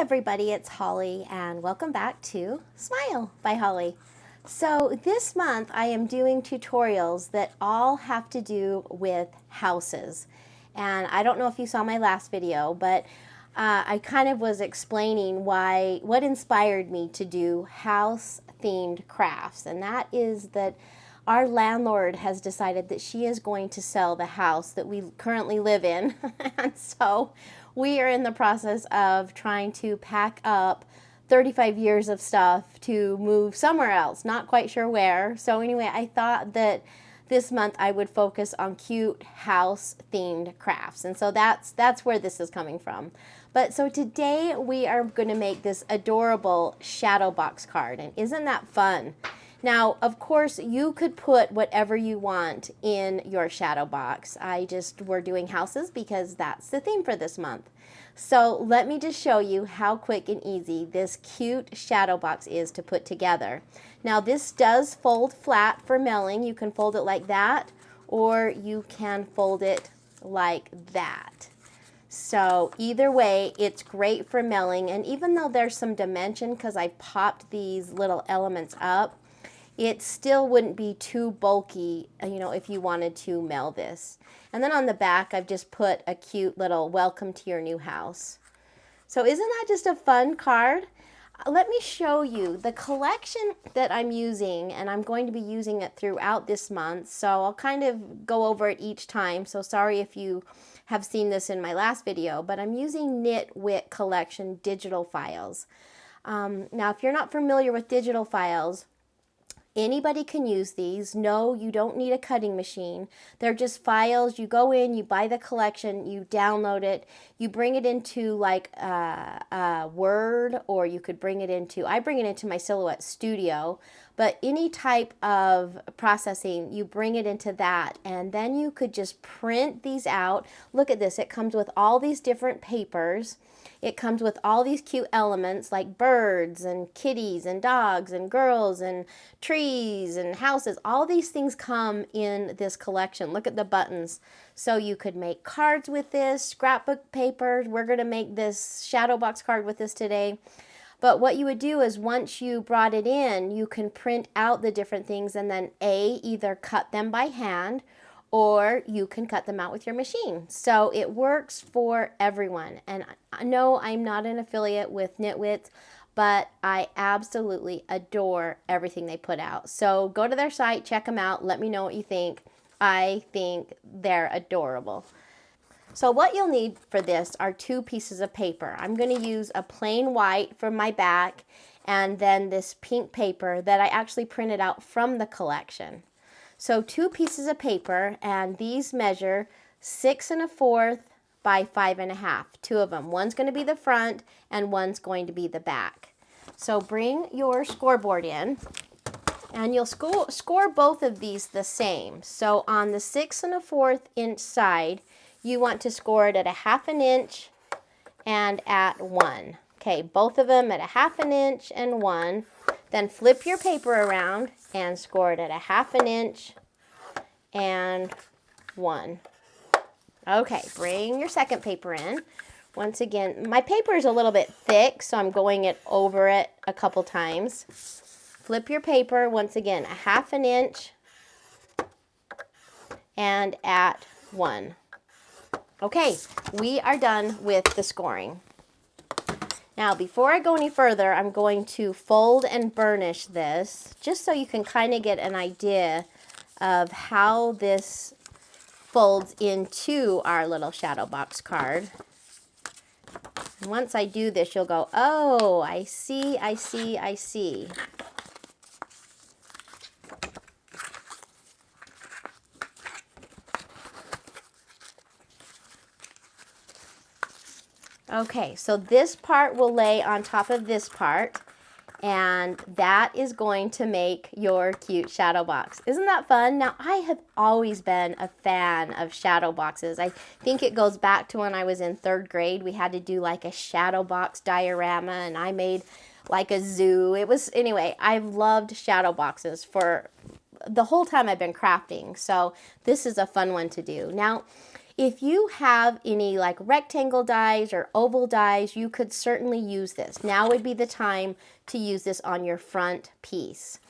everybody, it's Holly and welcome back to Smile by Holly. So this month I am doing tutorials that all have to do with houses. And I don't know if you saw my last video, but I kind of was explaining what inspired me to do house themed crafts. And that is that our landlord has decided that she is going to sell the house that we currently live in. And so we are in the process of trying to pack up 35 years of stuff to move somewhere else, not quite sure where. So anyway, I thought that this month I would focus on cute house themed crafts. And so that's where this is coming from. But so today we are going to make this adorable shadow box card. And isn't that fun? Now, of course, you could put whatever you want in your shadow box. We're doing houses because that's the theme for this month. So let me just show you how quick and easy this cute shadow box is to put together. Now, this does fold flat for mailing. You can fold it like that, or you can fold it like that. So either way, it's great for mailing. And even though there's some dimension because I popped these little elements up, it still wouldn't be too bulky, if you wanted to mail this. And then on the back, I've just put a cute little welcome to your new house. So isn't that just a fun card? Let me show you the collection that I'm using, and I'm going to be using it throughout this month. So I'll kind of go over it each time. So sorry if you have seen this in my last video, but I'm using Knit Wit Collection digital files. Now, if you're not familiar with digital files, anybody can use these. No, you don't need a cutting machine. They're just files. You go in, you buy the collection, you download it, you bring it into like Word, or you could bring it into, I bring it into my Silhouette Studio, but any type of processing, you bring it into that, and then you could just print these out. Look at this. It comes with all these different papers. It comes with all these cute elements like birds and kitties and dogs and girls and trees and houses. All these things come in this collection. Look at the buttons. So you could make cards with this, scrapbook paper. We're going to make this shadow box card with this today. But what you would do is once you brought it in, you can print out the different things and then either cut them by hand, or you can cut them out with your machine. So it works for everyone. And no, I'm not an affiliate with Knitwit, but I absolutely adore everything they put out. So go to their site, check them out, let me know what you think. I think they're adorable. So what you'll need for this are 2 pieces of paper. I'm going to use a plain white for my back, and then this pink paper that I actually printed out from the collection. So 2 pieces of paper, and these measure 6 1/4 by 5 1/2. 2 of them. One's going to be the front and one's going to be the back. So bring your scoreboard in, and you'll score both of these the same. So on the 6 1/4 inch side, you want to score it at 1/2 inch and at 1. Okay, both of them at 1/2 inch and 1. Then flip your paper around and score it at 1/2 inch and 1. Okay, bring your second paper in. Once again, my paper is a little bit thick, so I'm going over it a couple times. Flip your paper, once again, 1/2 inch and at 1. Okay, we are done with the scoring. Now, before I go any further, I'm going to fold and burnish this, just so you can kind of get an idea of how this folds into our little shadow box card. And once I do this, you'll go, oh, I see, I see, I see. Okay, so this part will lay on top of this part, and that is going to make your cute shadow box. Isn't that fun? Now, I have always been a fan of shadow boxes. I think it goes back to when I was in 3rd grade. We had to do like a shadow box diorama, and I made like a zoo. Anyway, I've loved shadow boxes for the whole time I've been crafting. So this is a fun one to do. Now, if you have any like rectangle dies or oval dies, you could certainly use this. Now would be the time to use this on your front piece.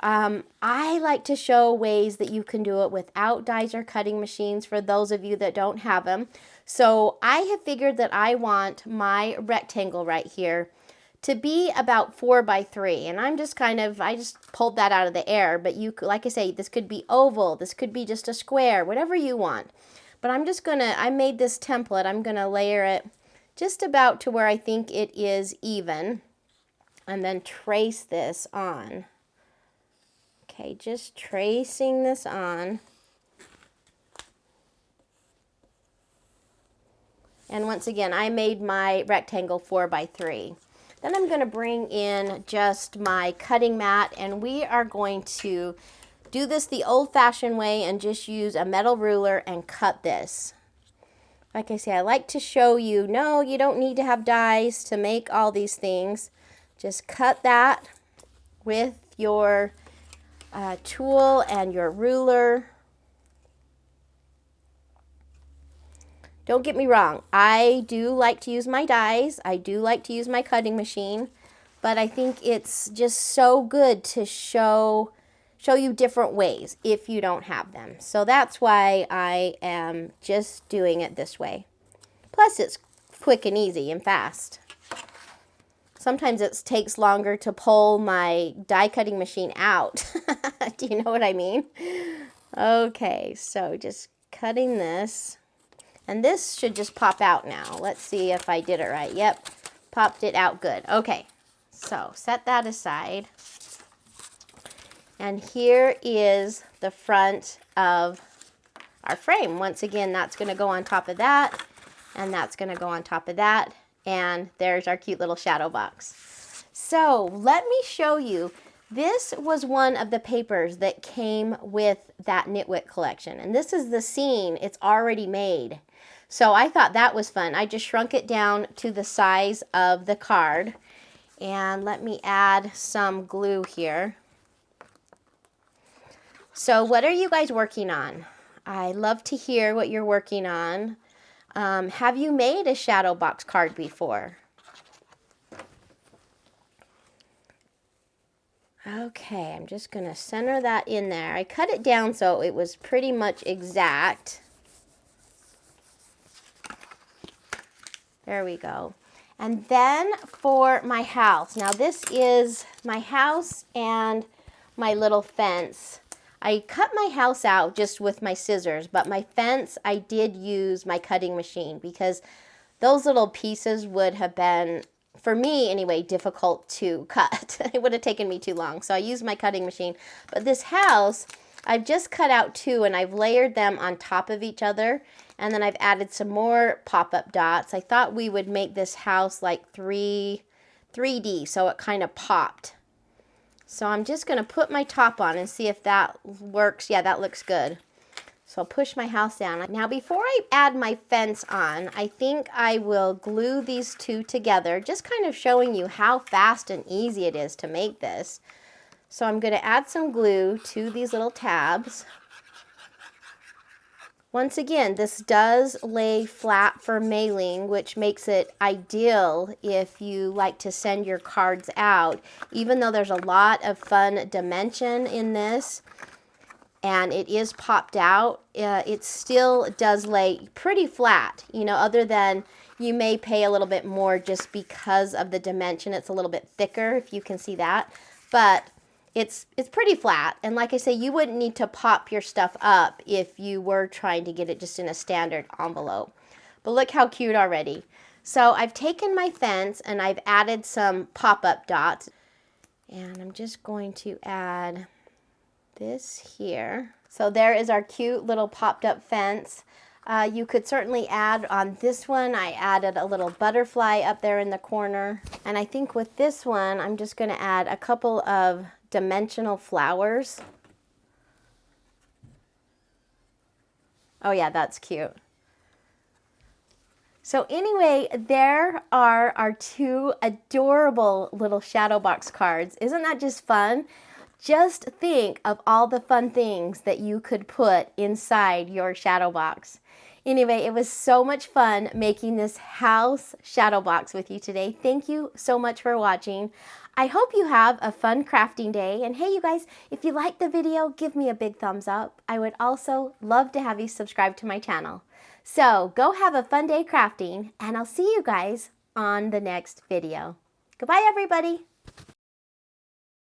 I like to show ways that you can do it without dies or cutting machines for those of you that don't have them. So I have figured that I want my rectangle right here to be about 4 by 3, and I'm just I just pulled that out of the air, but you, like I say, this could be oval, this could be just a square, whatever you want. But I made this template, I'm gonna layer it just about to where I think it is even, and then trace this on. Okay, just tracing this on. And once again, I made my rectangle 4 by 3. Then I'm going to bring in just my cutting mat, and we are going to do this the old-fashioned way and just use a metal ruler and cut this. Like I say, I like to show you, no, you don't need to have dies to make all these things. Just cut that with your tool and your ruler. Don't get me wrong, I do like to use my dies, I do like to use my cutting machine, but I think it's just so good to show you different ways if you don't have them. So that's why I am just doing it this way. Plus it's quick and easy and fast. Sometimes it takes longer to pull my die cutting machine out. Do you know what I mean? Okay, so just cutting this. And this should just pop out now. Let's see if I did it right. Yep, popped it out good. Okay, so set that aside. And here is the front of our frame. Once again, that's going to go on top of that, and that's going to go on top of that. And there's our cute little shadow box. So let me show you. This was one of the papers that came with that Knitwit collection. And this is the scene. It's already made. So I thought that was fun. I just shrunk it down to the size of the card. And let me add some glue here. So what are you guys working on? I love to hear what you're working on. Have you made a shadow box card before? Okay, I'm just going to center that in there. I cut it down so it was pretty much exact. There we go. And then for my house. Now this is my house and my little fence. I cut my house out just with my scissors, but my fence I did use my cutting machine because those little pieces would have been, for me anyway, difficult to cut. It would have taken me too long, so I used my cutting machine. But this house, I've just cut out 2 and I've layered them on top of each other, and then I've added some more pop-up dots. I thought we would make this house like 3D, so it kind of popped. So I'm just going to put my top on and see if that works. Yeah, that looks good. So I'll push my house down. Now before I add my fence on, I think I will glue these 2 together, just kind of showing you how fast and easy it is to make this. So I'm going to add some glue to these little tabs. Once again, this does lay flat for mailing, which makes it ideal if you like to send your cards out. Even though there's a lot of fun dimension in this, and it is popped out, it still does lay pretty flat, you know, other than you may pay a little bit more just because of the dimension. It's a little bit thicker, if you can see that, but it's pretty flat. And like I say, you wouldn't need to pop your stuff up if you were trying to get it just in a standard envelope. But look how cute already. So I've taken my fence and I've added some pop-up dots. And I'm just going to add this here. So there is our cute little popped up fence. You could certainly add on this one, I added a little butterfly up there in the corner. And I think with this one, I'm just going to add a couple of dimensional flowers. Oh yeah, that's cute. So anyway, there are our 2 adorable little shadow box cards. Isn't that just fun? Just think of all the fun things that you could put inside your shadow box. Anyway, it was so much fun making this house shadow box with you today. Thank you so much for watching. I hope you have a fun crafting day. And hey, you guys, if you liked the video, give me a big thumbs up. I would also love to have you subscribe to my channel. So go have a fun day crafting, and I'll see you guys on the next video. Goodbye, everybody.